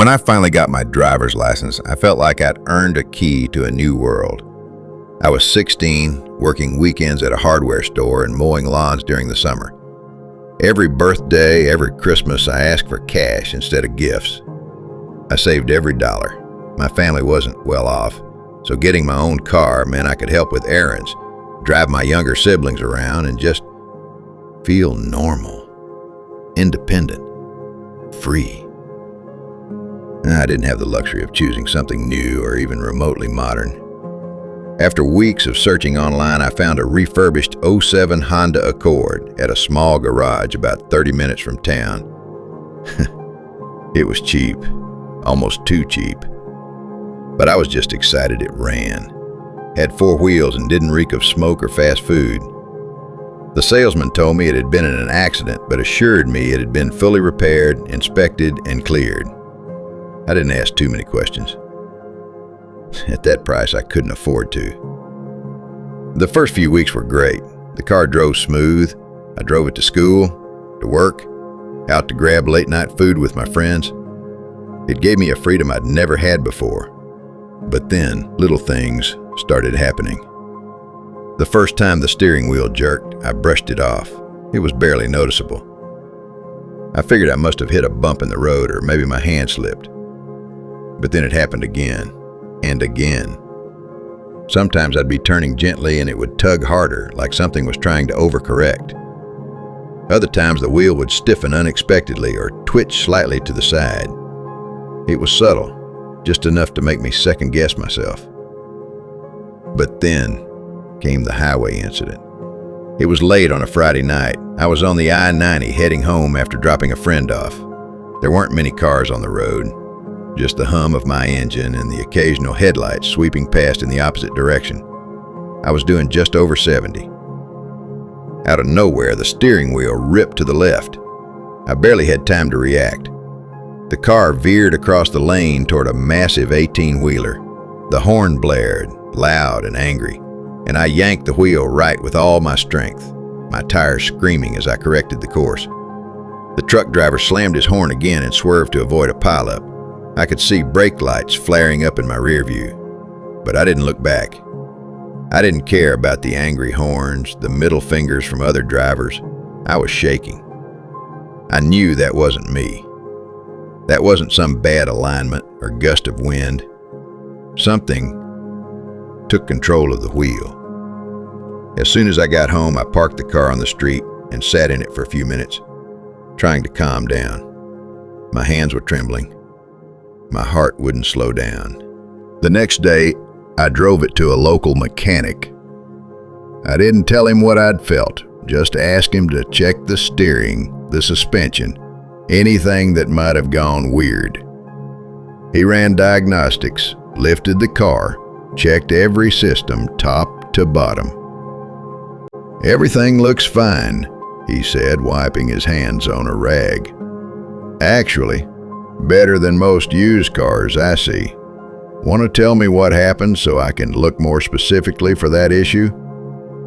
When I finally got my driver's license, I felt like I'd earned a key to a new world. I was 16, working weekends at a hardware store and mowing lawns during the summer. Every birthday, every Christmas, I asked for cash instead of gifts. I saved every dollar. My family wasn't well off, so getting my own car meant I could help with errands, drive my younger siblings around, and just feel normal, independent, free. I didn't have the luxury of choosing something new or even remotely modern. After weeks of searching online, I found a refurbished '07 Honda Accord at a small garage about 30 minutes from town. It was cheap, almost too cheap. But I was just excited it ran. Had 4 wheels and didn't reek of smoke or fast food. The salesman told me it had been in an accident, but assured me it had been fully repaired, inspected, and cleared. I didn't ask too many questions. At that price, I couldn't afford to. The first few weeks were great. The car drove smooth. I drove it to school, to work, out to grab late-night food with my friends. It gave me a freedom I'd never had before. But then, little things started happening. The first time the steering wheel jerked, I brushed it off. It was barely noticeable. I figured I must have hit a bump in the road or maybe my hand slipped. But then it happened again and again. Sometimes I'd be turning gently and it would tug harder, like something was trying to overcorrect. Other times the wheel would stiffen unexpectedly or twitch slightly to the side. It was subtle, just enough to make me second-guess myself. But then came the highway incident. It was late on a Friday night. I was on the I-90 heading home after dropping a friend off. There weren't many cars on the road, just the hum of my engine and the occasional headlights sweeping past in the opposite direction. I was doing just over 70. Out of nowhere, the steering wheel ripped to the left. I barely had time to react. The car veered across the lane toward a massive 18-wheeler. The horn blared, loud and angry, and I yanked the wheel right with all my strength, my tires screaming as I corrected the course. The truck driver slammed his horn again and swerved to avoid a pileup. I could see brake lights flaring up in my rear view, but I didn't look back. I didn't care about the angry horns, the middle fingers from other drivers. I was shaking. I knew that wasn't me. That wasn't some bad alignment or gust of wind. Something took control of the wheel. As soon as I got home, I parked the car on the street and sat in it for a few minutes, trying to calm down. My hands were trembling. My heart wouldn't slow down. The next day, I drove it to a local mechanic. I didn't tell him what I'd felt, just asked him to check the steering, the suspension, anything that might have gone weird. He ran diagnostics, lifted the car, checked every system top to bottom. "Everything looks fine," he said, wiping his hands on a rag. "Actually, better than most used cars I see. Want to tell me what happened so I can look more specifically for that issue?"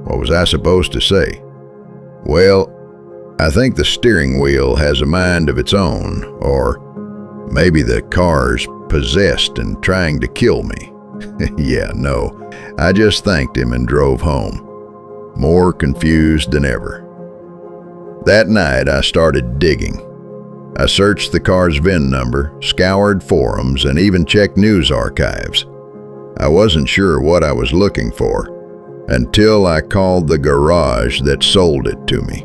What was I supposed to say? "Well, I think the steering wheel has a mind of its own, or maybe the car's possessed and trying to kill me." Yeah, no, I just thanked him and drove home, more confused than ever. That night, I started digging. I searched the car's VIN number, scoured forums, and even checked news archives. I wasn't sure what I was looking for until I called the garage that sold it to me.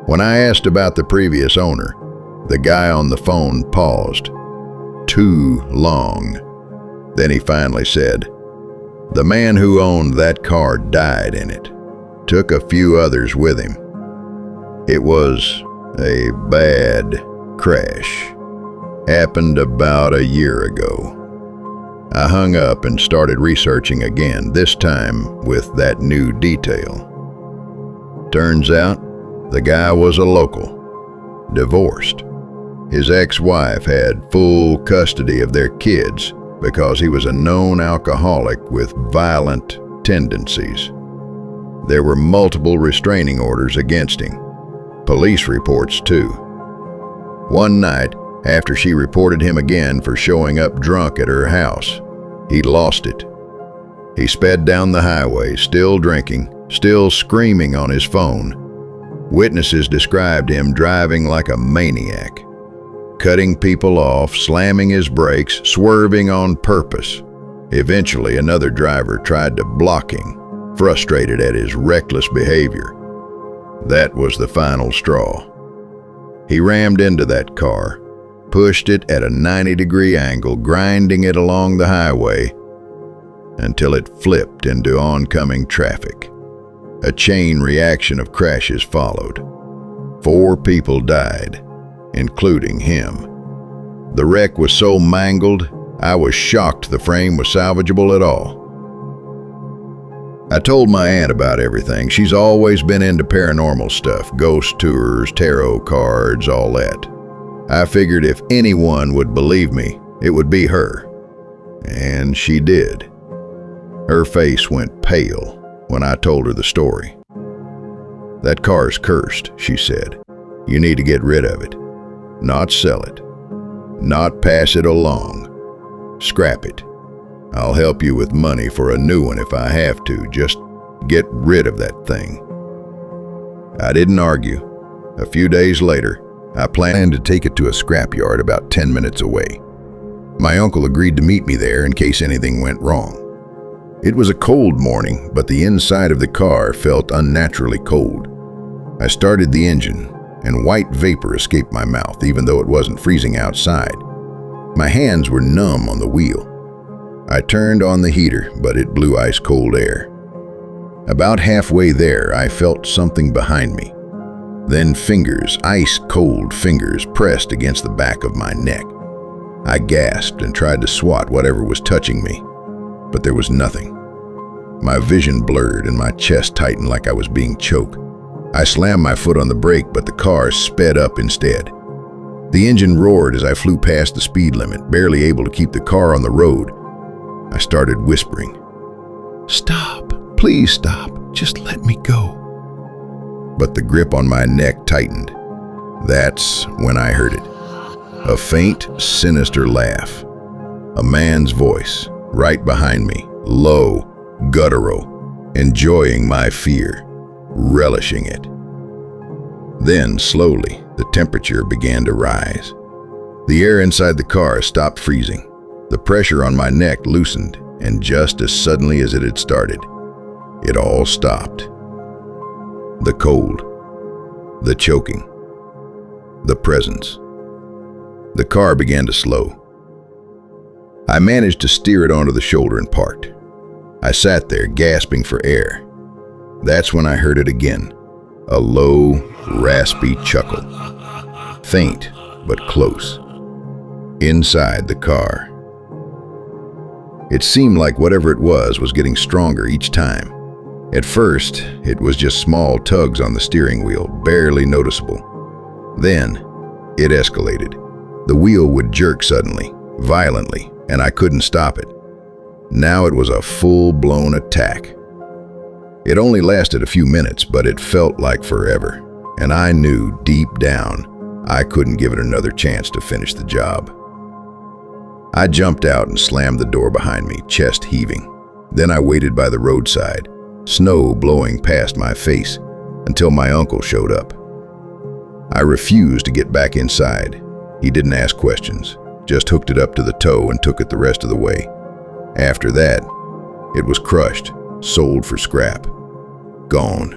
When I asked about the previous owner, the guy on the phone paused. Too long. Then he finally said, "The man who owned that car died in it. Took a few others with him. It was a bad crash. Happened about a year ago." I hung up and started researching again, this time with that new detail. Turns out, the guy was a local, divorced. His ex-wife had full custody of their kids because he was a known alcoholic with violent tendencies. There were multiple restraining orders against him. Police reports too. One night, After she reported him again for showing up drunk at her house, he lost it. He sped down the highway, still drinking, still screaming on his phone. Witnesses described him driving like a maniac, cutting people off, slamming his brakes, swerving on purpose. Eventually, another driver tried to block him, frustrated at his reckless behavior. That was the final straw. He rammed into that car, pushed it at a 90-degree angle, grinding it along the highway until it flipped into oncoming traffic. A chain reaction of crashes followed. 4 people died, including him. The wreck was so mangled, I was shocked the frame was salvageable at all. I told my aunt about everything. She's always been into paranormal stuff, ghost tours, tarot cards, all that. I figured if anyone would believe me, it would be her. And she did. Her face went pale when I told her the story. "That car's cursed," she said. "You need to get rid of it. Not sell it. Not pass it along. Scrap it. I'll help you with money for a new one if I have to. Just get rid of that thing." I didn't argue. A few days later, I planned to take it to a scrapyard about 10 minutes away. My uncle agreed to meet me there in case anything went wrong. It was a cold morning, but the inside of the car felt unnaturally cold. I started the engine, and white vapor escaped my mouth, even though it wasn't freezing outside. My hands were numb on the wheel. I turned on the heater, but it blew ice-cold air. About halfway there, I felt something behind me. Then fingers, ice-cold fingers, pressed against the back of my neck. I gasped and tried to swat whatever was touching me, but there was nothing. My vision blurred and my chest tightened like I was being choked. I slammed my foot on the brake, but the car sped up instead. The engine roared as I flew past the speed limit, barely able to keep the car on the road. I started whispering, "Stop, please stop, just let me go." But the grip on my neck tightened. That's when I heard it. A faint, sinister laugh. A man's voice, right behind me, low, guttural, enjoying my fear, relishing it. Then, slowly, the temperature began to rise. The air inside the car stopped freezing. The pressure on my neck loosened, and just as suddenly as it had started, it all stopped. The cold, the choking, the presence. The car began to slow. I managed to steer it onto the shoulder and parked. I sat there, gasping for air. That's when I heard it again, a low, raspy chuckle. Faint, but close. Inside the car. It seemed like whatever it was getting stronger each time. At first, it was just small tugs on the steering wheel, barely noticeable. Then, it escalated. The wheel would jerk suddenly, violently, and I couldn't stop it. Now it was a full-blown attack. It only lasted a few minutes, but it felt like forever, and I knew deep down I couldn't give it another chance to finish the job. I jumped out and slammed the door behind me, chest heaving. Then I waited by the roadside, snow blowing past my face, until my uncle showed up. I refused to get back inside. He didn't ask questions, just hooked it up to the tow and took it the rest of the way. After that, it was crushed, sold for scrap, gone.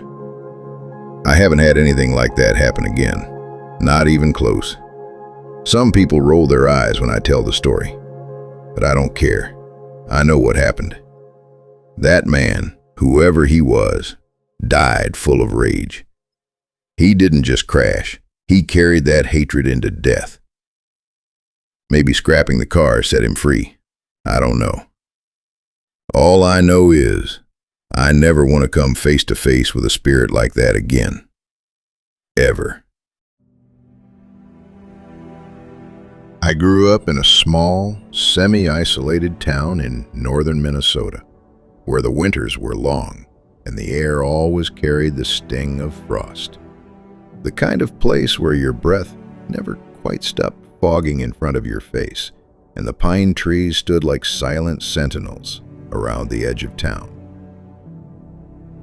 I haven't had anything like that happen again, not even close. Some people roll their eyes when I tell the story, but I don't care. I know what happened. That man, whoever he was, died full of rage. He didn't just crash, he carried that hatred into death. Maybe scrapping the car set him free. I don't know. All I know is, I never want to come face to face with a spirit like that again. Ever. I grew up in a small, semi-isolated town in northern Minnesota, where the winters were long and the air always carried the sting of frost. The kind of place where your breath never quite stopped fogging in front of your face, and the pine trees stood like silent sentinels around the edge of town.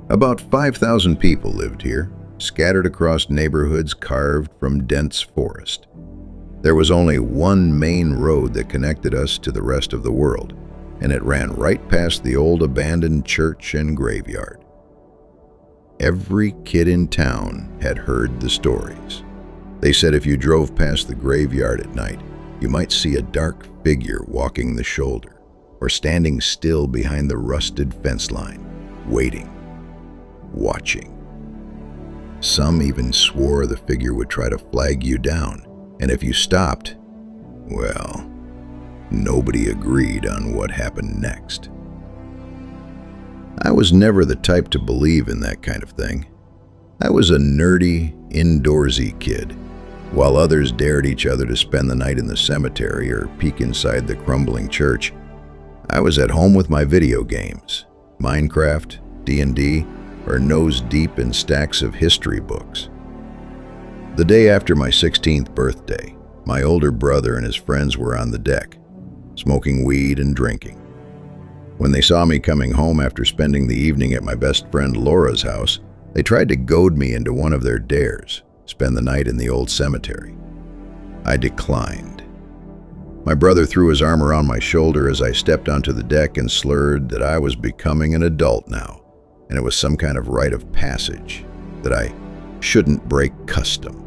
About 5,000 people lived here, scattered across neighborhoods carved from dense forest. There was only one main road that connected us to the rest of the world, and it ran right past the old abandoned church and graveyard. Every kid in town had heard the stories. They said if you drove past the graveyard at night, you might see a dark figure walking the shoulder or standing still behind the rusted fence line, waiting, watching. Some even swore the figure would try to flag you down, and if you stopped, well, nobody agreed on what happened next. I was never the type to believe in that kind of thing. I was a nerdy, indoorsy kid, while others dared each other to spend the night in the cemetery or peek inside the crumbling church. I was at home with my video games, Minecraft, D&D, or nose deep in stacks of history books. The day after my 16th birthday, my older brother and his friends were on the deck, smoking weed and drinking. When they saw me coming home after spending the evening at my best friend Laura's house, they tried to goad me into one of their dares, spend the night in the old cemetery. I declined. My brother threw his arm around my shoulder as I stepped onto the deck and slurred that I was becoming an adult now, and it was some kind of rite of passage, that I shouldn't break custom.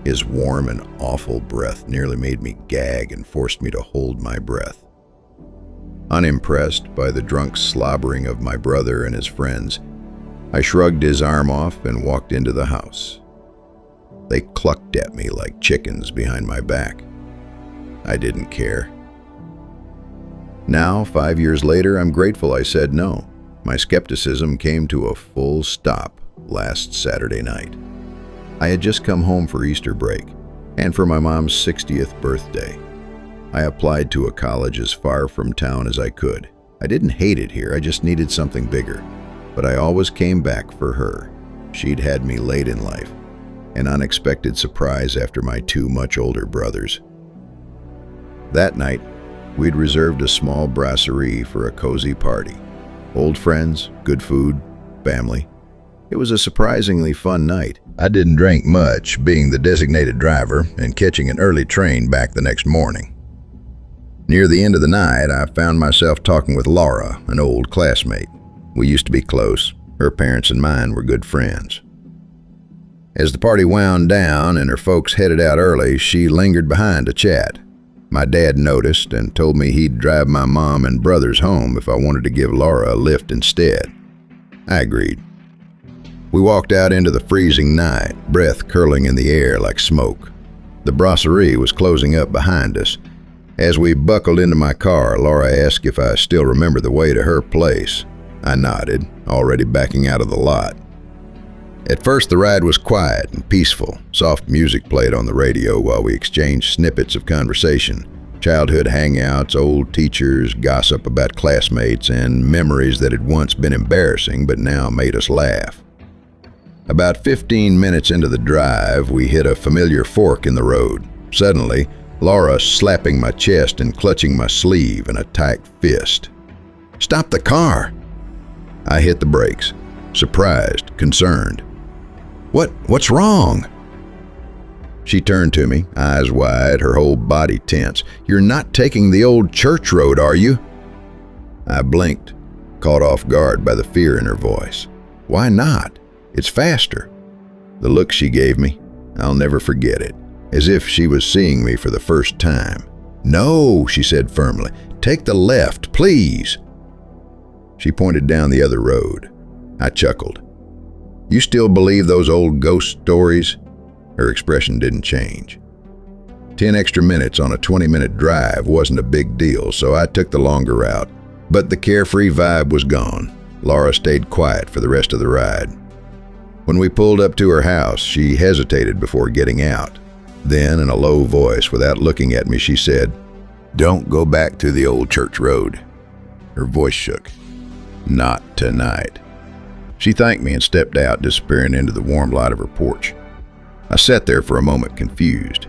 His warm and awful breath nearly made me gag and forced me to hold my breath. Unimpressed by the drunk slobbering of my brother and his friends, I shrugged his arm off and walked into the house. They clucked at me like chickens behind my back. I didn't care. Now, 5 years later, I'm grateful I said no. My skepticism came to a full stop last Saturday night. I had just come home for Easter break and for my mom's 60th birthday. I applied to a college as far from town as I could. I didn't hate it here, I just needed something bigger. But I always came back for her. She'd had me late in life, an unexpected surprise after my two much older brothers. That night, we'd reserved a small brasserie for a cozy party. Old friends, good food, family. It was a surprisingly fun night. I didn't drink much, being the designated driver and catching an early train back the next morning. Near the end of the night, I found myself talking with Laura, an old classmate. We used to be close. Her parents and mine were good friends. As the party wound down and her folks headed out early, she lingered behind to chat. My dad noticed and told me he'd drive my mom and brothers home if I wanted to give Laura a lift instead. I agreed. We walked out into the freezing night, breath curling in the air like smoke. The brasserie was closing up behind us. As we buckled into my car, Laura asked if I still remember the way to her place. I nodded, already backing out of the lot. At first, the ride was quiet and peaceful. Soft music played on the radio while we exchanged snippets of conversation. Childhood hangouts, old teachers, gossip about classmates, and memories that had once been embarrassing but now made us laugh. About 15 minutes into the drive, we hit a familiar fork in the road. Suddenly, Laura slapping my chest and clutching my sleeve in a tight fist. "Stop the car!" I hit the brakes, surprised, concerned. What's wrong?" She turned to me, eyes wide, her whole body tense. "You're not taking the old church road, are you?" I blinked, caught off guard by the fear in her voice. "Why not? It's faster." The look she gave me, I'll never forget it, as if she was seeing me for the first time. "No," she said firmly. "Take the left, please." She pointed down the other road. I chuckled. "You still believe those old ghost stories?" Her expression didn't change. 10 extra minutes on a 20-minute drive wasn't a big deal, so I took the longer route. But the carefree vibe was gone. Laura stayed quiet for the rest of the ride. When we pulled up to her house, she hesitated before getting out. Then, in a low voice, without looking at me, she said, "Don't go back to the old church road." Her voice shook. "Not tonight." She thanked me and stepped out, disappearing into the warm light of her porch. I sat there for a moment, confused.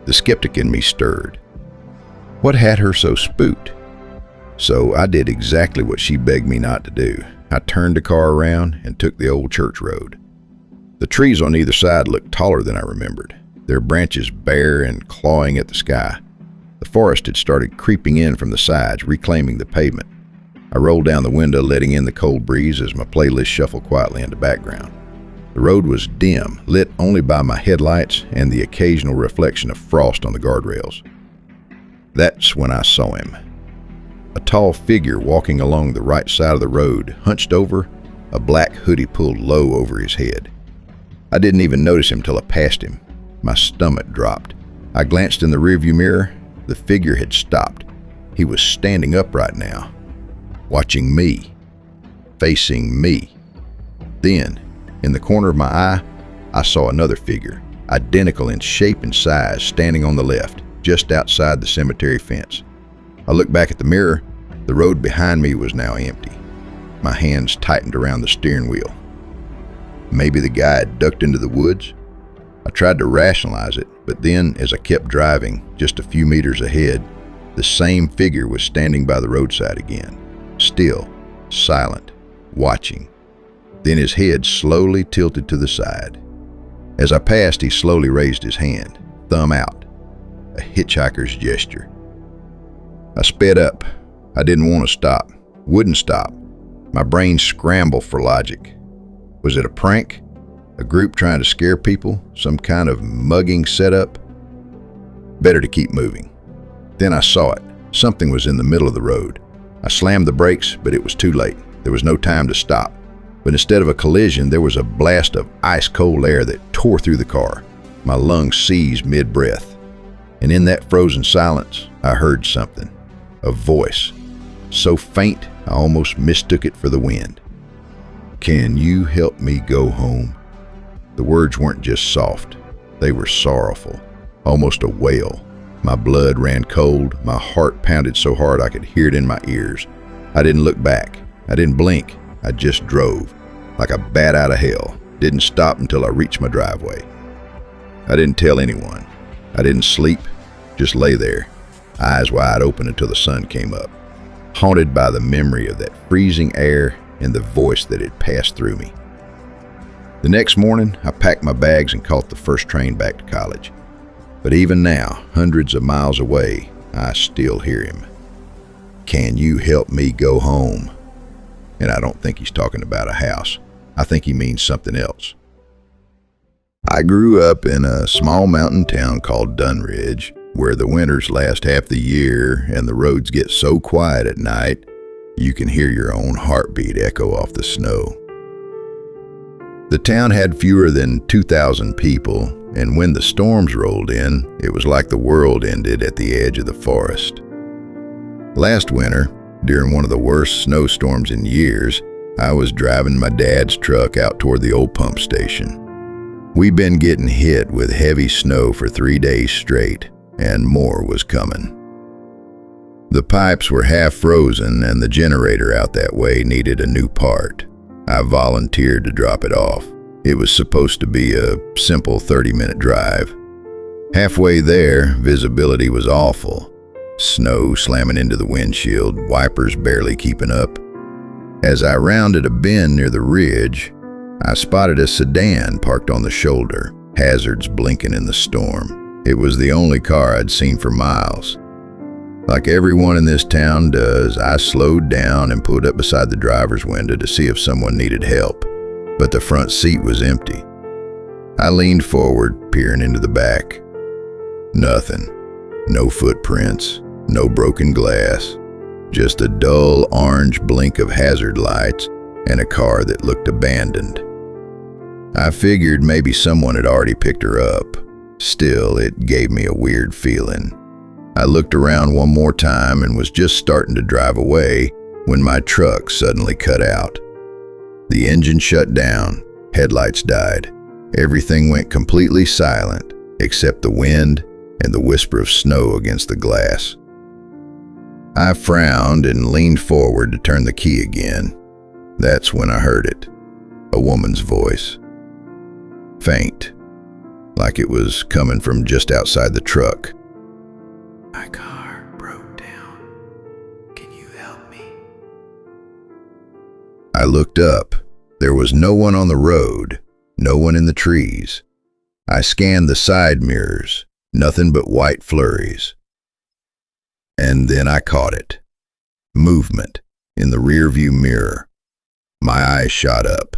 The skeptic in me stirred. What had her so spooked? So I did exactly what she begged me not to do. I turned the car around and took the old church road. The trees on either side looked taller than I remembered, their branches bare and clawing at the sky. The forest had started creeping in from the sides, reclaiming the pavement. I rolled down the window, letting in the cold breeze as my playlist shuffled quietly in the background. The road was dim, lit only by my headlights and the occasional reflection of frost on the guardrails. That's when I saw him. A tall figure walking along the right side of the road, hunched over, a black hoodie pulled low over his head. I didn't even notice him till I passed him. My stomach dropped. I glanced in the rearview mirror. The figure had stopped. He was standing upright now, watching me, facing me. Then, in the corner of my eye, I saw another figure, identical in shape and size, standing on the left, just outside the cemetery fence. I looked back at the mirror. The road behind me was now empty. My hands tightened around the steering wheel. Maybe the guy had ducked into the woods? I tried to rationalize it, but then, as I kept driving, just a few meters ahead, the same figure was standing by the roadside again, still, silent, watching. Then his head slowly tilted to the side. As I passed, he slowly raised his hand, thumb out, a hitchhiker's gesture. I sped up. I didn't want to stop, wouldn't stop. My brain scrambled for logic. Was it a prank? A group trying to scare people? Some kind of mugging setup? Better to keep moving. Then I saw it. Something was in the middle of the road. I slammed the brakes, but it was too late. There was no time to stop. But instead of a collision, there was a blast of ice-cold air that tore through the car. My lungs seized mid-breath. And in that frozen silence, I heard something. A voice. So faint, I almost mistook it for the wind. Can you help me go home? The words weren't just soft. They were sorrowful, almost a wail. My blood ran cold. My heart pounded so hard I could hear it in my ears. I didn't look back. I didn't blink. I just drove, like a bat out of hell. Didn't stop until I reached my driveway. I didn't tell anyone. I didn't sleep, just lay there, eyes wide open until the sun came up, haunted by the memory of that freezing air and the voice that had passed through me. The next morning, I packed my bags and caught the first train back to college. But even now, hundreds of miles away, I still hear him. Can you help me go home? And I don't think he's talking about a house. I think he means something else. I grew up in a small mountain town called Dunridge, where the winters last half the year and the roads get so quiet at night, you can hear your own heartbeat echo off the snow. The town had fewer than 2,000 people, and when the storms rolled in, it was like the world ended at the edge of the forest. Last winter, during one of the worst snowstorms in years, I was driving my dad's truck out toward the old pump station. We'd been getting hit with heavy snow for 3 days straight, and more was coming. The pipes were half frozen, and the generator out that way needed a new part. I volunteered to drop it off. It was supposed to be a simple 30-minute drive. Halfway there, visibility was awful. Snow slamming into the windshield, wipers barely keeping up. As I rounded a bend near the ridge, I spotted a sedan parked on the shoulder, hazards blinking in the storm. It was the only car I'd seen for miles. Like everyone in this town does, I slowed down and pulled up beside the driver's window to see if someone needed help, but the front seat was empty. I leaned forward, peering into the back. Nothing. No footprints, no broken glass, just a dull orange blink of hazard lights and a car that looked abandoned. I figured maybe someone had already picked her up. Still, it gave me a weird feeling. I looked around one more time and was just starting to drive away when my truck suddenly cut out. The engine shut down, headlights died. Everything went completely silent except the wind and the whisper of snow against the glass. I frowned and leaned forward to turn the key again. That's when I heard it, a woman's voice. Faint, like it was coming from just outside the truck. My car broke down. Can you help me? I looked up. There was no one on the road, no one in the trees. I scanned the side mirrors, nothing but white flurries. And then I caught it. Movement in the rearview mirror. My eyes shot up.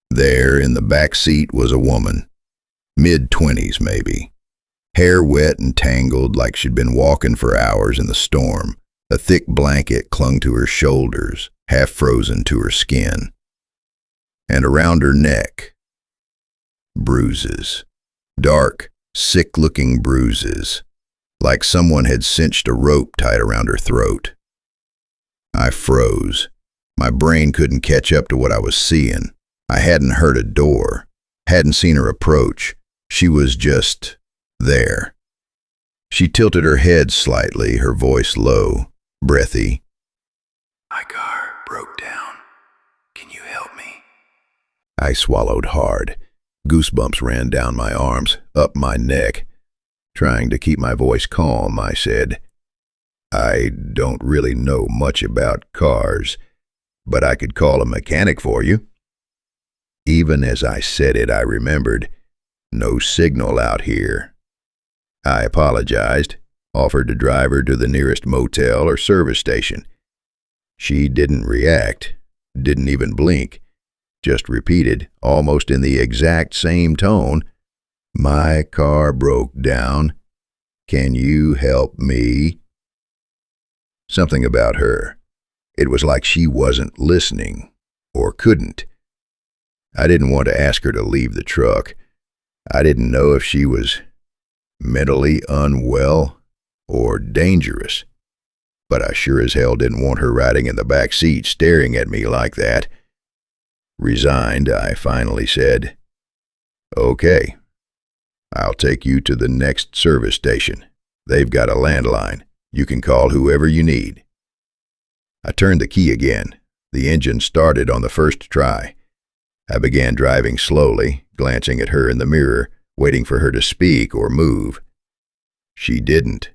There in the back seat was a woman, mid-20s maybe. Hair wet and tangled like she'd been walking for hours in the storm. A thick blanket clung to her shoulders, half frozen to her skin. And around her neck, bruises. Dark, sick-looking bruises, like someone had cinched a rope tight around her throat. I froze. My brain couldn't catch up to what I was seeing. I hadn't heard a door, hadn't seen her approach. She was just there. She tilted her head slightly, her voice low, breathy. My car broke down. Can you help me? I swallowed hard. Goosebumps ran down my arms, up my neck. Trying to keep my voice calm, I said, I don't really know much about cars, but I could call a mechanic for you. Even as I said it, I remembered, no signal out here. I apologized, offered to drive her to the nearest motel or service station. She didn't react, didn't even blink, just repeated, almost in the exact same tone, my car broke down. Can you help me? Something about her. It was like she wasn't listening, or couldn't. I didn't want to ask her to leave the truck. I didn't know if she was mentally unwell or dangerous, but I sure as hell didn't want her riding in the back seat staring at me like that. Resigned, I finally said, Okay, I'll take you to the next service station. They've got a landline. You can call whoever you need. I turned the key again. The engine started on the first try. I began driving slowly, glancing at her in the mirror, waiting for her to speak or move. She didn't.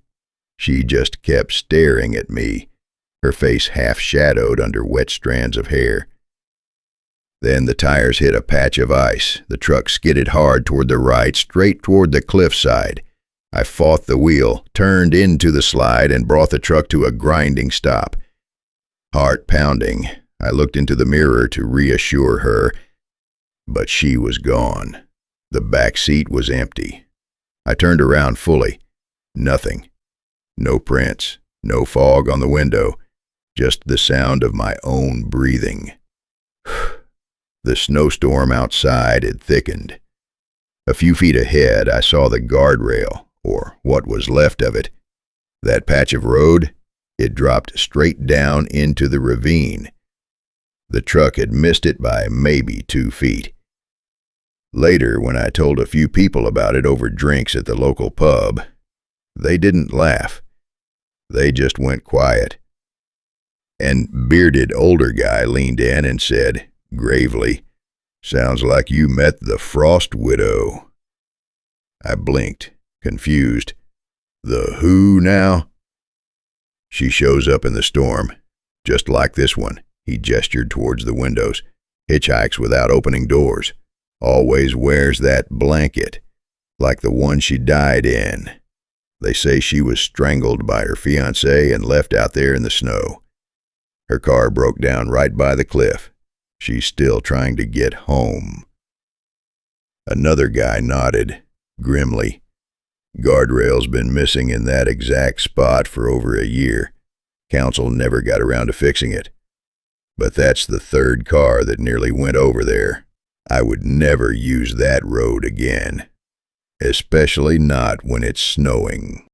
She just kept staring at me, her face half shadowed under wet strands of hair. Then the tires hit a patch of ice. The truck skidded hard toward the right, straight toward the cliffside. I fought the wheel, turned into the slide, and brought the truck to a grinding stop. Heart pounding, I looked into the mirror to reassure her, but she was gone. The back seat was empty. I turned around fully. Nothing. No prints, no fog on the window, just the sound of my own breathing. The snowstorm outside had thickened. A few feet ahead, I saw the guardrail, or what was left of it. That patch of road, it dropped straight down into the ravine. The truck had missed it by maybe 2 feet. Later, when I told a few people about it over drinks at the local pub, they didn't laugh. They just went quiet. An bearded older guy leaned in and said, gravely, "Sounds like you met the Frost Widow." I blinked, confused. The who now? She shows up in the storm, just like this one. He gestured towards the windows. Hitchhikes without opening doors. Always wears that blanket, like the one she died in. They say she was strangled by her fiancé and left out there in the snow. Her car broke down right by the cliff. She's still trying to get home. Another guy nodded, grimly. Guardrail's been missing in that exact spot for over a year. Council never got around to fixing it. But that's the third car that nearly went over there. I would never use that road again. Especially not when it's snowing.